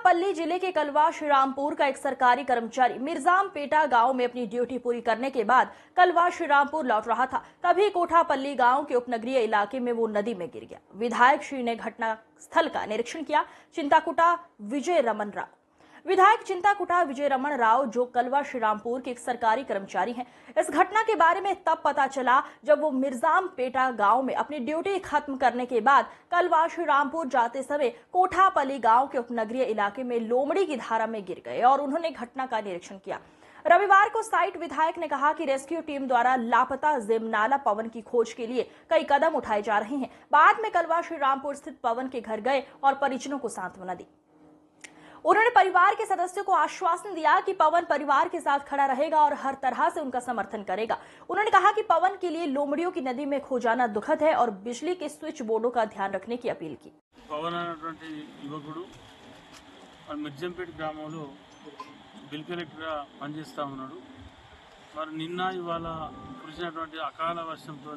कोठापल्ली जिले के कलवा श्रीरामपुर का एक सरकारी कर्मचारी मिर्जामपेटा गांव में अपनी ड्यूटी पूरी करने के बाद कलवा श्रीरामपुर लौट रहा था। तभी कोठापल्ली गांव के उपनगरीय इलाके में वो नदी में गिर गया। विधायक श्री ने घटना स्थल का निरीक्षण किया। चिंताकुटा विजय रमन राव जो कलवा श्रीरामपुर के एक सरकारी कर्मचारी हैं, इस घटना के बारे में तब पता चला जब वो मिर्जामपेटा गांव में अपनी ड्यूटी खत्म करने के बाद कलवा श्रीरामपुर जाते समय कोठापल्ली गांव के उपनगरीय इलाके में लोमड़ी की धारा में गिर गए और उन्होंने घटना का निरीक्षण किया। रविवार को साइट विधायक ने कहा कि रेस्क्यू टीम द्वारा लापता जेमनाला पवन की खोज के लिए कई कदम उठाए जा रहे हैं। बाद में कलवा श्रीरामपुर स्थित पवन के घर गए और परिजनों को सांत्वना दी। उन्होंने परिवार के सदस्यों को आश्वासन दिया कि पवन परिवार के साथ खड़ा रहेगा और हर तरह से उनका समर्थन करेगा। उन्होंने कहा कि पवन के लिए लोमड़ियों की नदी में खो जाना दुखद है और बिजली के स्विच बोर्डों का ध्यान रखने की अपील की। पवन అనేటువంటి యువకుడు మిర్జంపేట గ్రామంలో బిల్ కలెక్టర్గా పనిచేస్తూ ఉన్నాడు। మరి నిన్న ఇవాళ కురిసినటువంటి అకాల వర్షంతో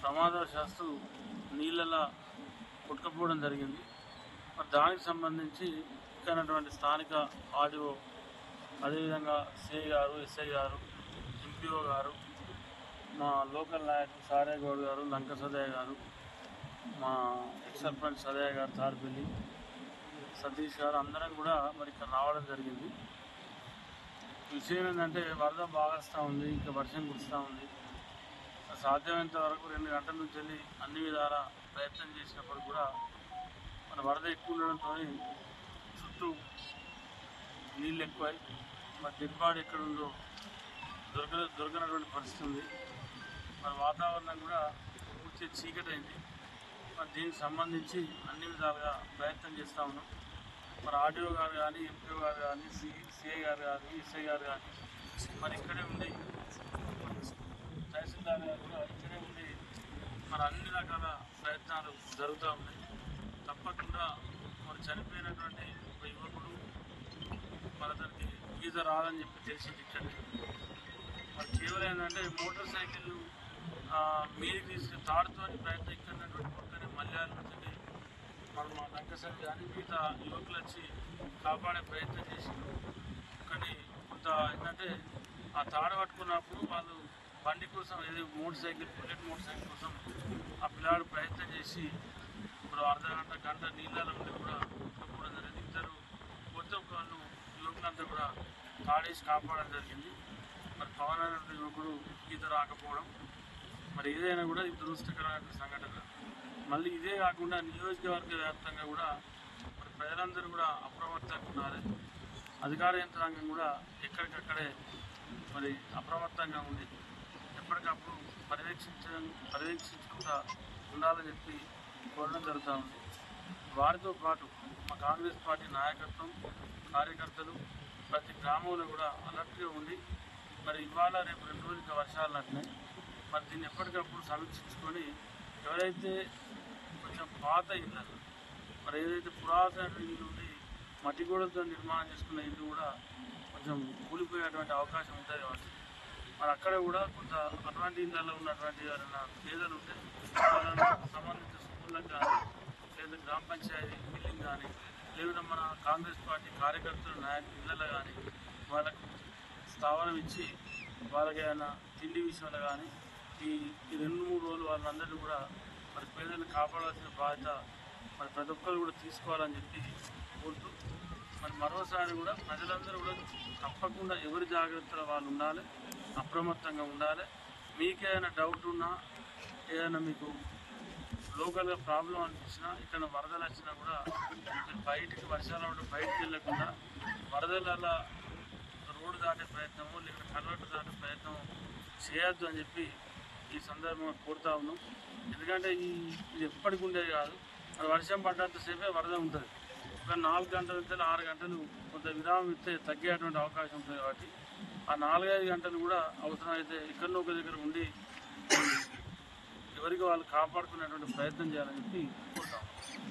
ప్రమాదవశాత్తు నీళ్ళలా కొట్టుకుపోవడం జరిగింది। మరి దానికి సంబంధించి ఇక్కడ స్థానిక ఆర్డీఓ, అదేవిధంగా సిఐ గారు, ఎస్ఐ గారు, ఎంపీఓ గారు, మా లోకల్ నాయకులు సారే గౌడ్ గారు, లంక సదయ్య గారు, మా ఎక్స్ సర్పంచ్ సదయ్య గారు, తాడిపల్లి సతీష్ గారు అందరం కూడా మరి ఇక్కడ రావడం జరిగింది। విషయం ఏంటంటే వరద బాగా వస్తూ ఉంది, ఇంకా వర్షం కురుస్తూ ఉంది। సాధ్యమైనంత వరకు 2 గంటల నుంచి వెళ్ళి అన్ని విధాల ప్రయత్నం చేసినప్పుడు కూడా మన వరద ఎక్కువ ఉండడంతో చుట్టూ నీళ్ళు ఎక్కువై మరి డెడ్ బాడీ ఎక్కడ ఉందో దొరకనటువంటి పరిస్థితి ఉంది। మరి వాతావరణం కూడా పూర్తి చీకటి అయింది। మరి దీనికి సంబంధించి అన్ని విధాలుగా ప్రయత్నం చేస్తూ ఉన్నాం। మరి ఆర్డీఓ గారు కానీ, ఎంపీఓ గారు కానీ, సిఐ గారు కానీ, ఎస్ఐ గారు కానీ మరి ఇక్కడే ఉండి, తహసీల్దార్ గారు కూడా ఇక్కడే ఉండి మరి అన్ని రకాల ప్రయత్నాలు జరుగుతూ ఉన్నాయి। తప్పకుండా మరి చనిపోయినటువంటి ఒక యువకుడు మరి అతనికి ఈత రాదని చెప్పి తెలిసింది ఇక్కడ। మరి కేవలం ఏంటంటే మోటార్ సైకిల్ మీదికి తీసుకుని తాడుతో ప్రయత్నం ఇక్కడటువంటి పక్కనే మల్యాల నుంచి మరి మా లంకసరి కానీ మిగతా యువకులు వచ్చి కాపాడే ప్రయత్నం చేసిండ్రు। కానీ కొంత ఏంటంటే ఆ తాడు పట్టుకున్నప్పుడు వాళ్ళు బండి కోసం, ఏదో బుల్లెట్ మోటార్ సైకిల్ కోసం ఆ పిల్లాడు ప్రయత్నం చేసి ఇప్పుడు అర్ధ గంట నీళ్ళలో ఉండి కూడా కొట్టుకోవడం జరిగింది। ఇద్దరు మొత్తం వాళ్ళు యువకులంతా కూడా తాడేసి కాపాడడం జరిగింది। మరి పవన్ అనే యువకుడు ఈత రాకపోవడం మరి ఏదైనా కూడా ఇది దురదృష్టకరమైన సంఘటన। మళ్ళీ ఇదే కాకుండా నియోజకవర్గ వ్యాప్తంగా కూడా మరి ప్రజలందరూ కూడా అప్రమత్తంగా ఉండాలి। అధికార యంత్రాంగం కూడా ఎక్కడికక్కడే మరి అప్రమత్తంగా ఉండి ఎప్పటికప్పుడు పర్యవేక్షించుకుంటూ ఉండాలని చెప్పి కోరడం జరుగుతూ ఉంది। వారితో పాటు మా కాంగ్రెస్ పార్టీ నాయకత్వం, కార్యకర్తలు ప్రతి గ్రామంలో కూడా అలర్ట్గా ఉండి మరి ఇవాళ రేపు 2 రోజులు వర్షాలు నట్టినాయి। మరి దీన్ని ఎప్పటికప్పుడు సమీక్షించుకొని ఎవరైతే కొంచెం పాత ఇళ్ళు, మరి ఏదైతే పురాతన ఇల్లు ఉండి మట్టి గోడలతో నిర్మాణం చేసుకున్న ఇల్లు కూడా కొంచెం కూలిపోయేటువంటి అవకాశం ఉంటుంది కాబట్టి మరి అక్కడ కూడా కొంత అటువంటి ఇళ్ళల్లో ఉన్నటువంటి ఎవరైనా పేదలు ఉంటే వాళ్ళకు సంబంధించిన స్కూళ్ళకు కానీ, లేదా గ్రామ పంచాయతీ బిల్డింగ్ కానీ, లేదా మన కాంగ్రెస్ పార్టీ కార్యకర్తల నాయకుల ఇళ్ళలో కానీ వాళ్ళకు స్థావరం ఇచ్చి వాళ్ళకి ఏమైనా తిండి విషయంలో కానీ ఈ 2-3 రోజులు వాళ్ళందరినీ కూడా మరి పేదలను కాపాడాల్సిన బాధ్యత మరి ప్రతి ఒక్కరు కూడా తీసుకోవాలని చెప్పి కోరుతూ మరి మరోసారి కూడా ప్రజలందరూ కూడా తప్పకుండా ఎవరి జాగ్రత్తలో వాళ్ళు ఉండాలి, అప్రమత్తంగా ఉండాలి। మీకేమైనా డౌట్ ఉన్నా, ఏదైనా మీకు లోకల్గా ప్రాబ్లం అనిపించినా, ఇక్కడ వరదలు వచ్చినా కూడా బయటికి వర్షాలు ఉంటే బయటికి వెళ్ళకుండా వరదల రోడ్డు దాటే ప్రయత్నము లేదా కల్వర్టు దాటే ప్రయత్నం చేయొద్దు అని చెప్పి ఈ సందర్భంగా కోరుతా ఉన్నాం। ఎందుకంటే ఇది ఎప్పటికి ఉండేది కాదు। మరి వర్షం పడ్డంతసేపే వరద ఉంటుంది। ఒక 4 గంటల నుంచి 6 గంటలు కొంత విరామం ఇస్తే తగ్గేటువంటి అవకాశం ఉంటుంది కాబట్టి ఆ 4-5 గంటలు కూడా అవసరమైతే ఎక్కడో ఒక దగ్గర ఉండి ఎవరికి వాళ్ళు కాపాడుకునేటువంటి ప్రయత్నం చేయాలని చెప్పి కోరుతాం।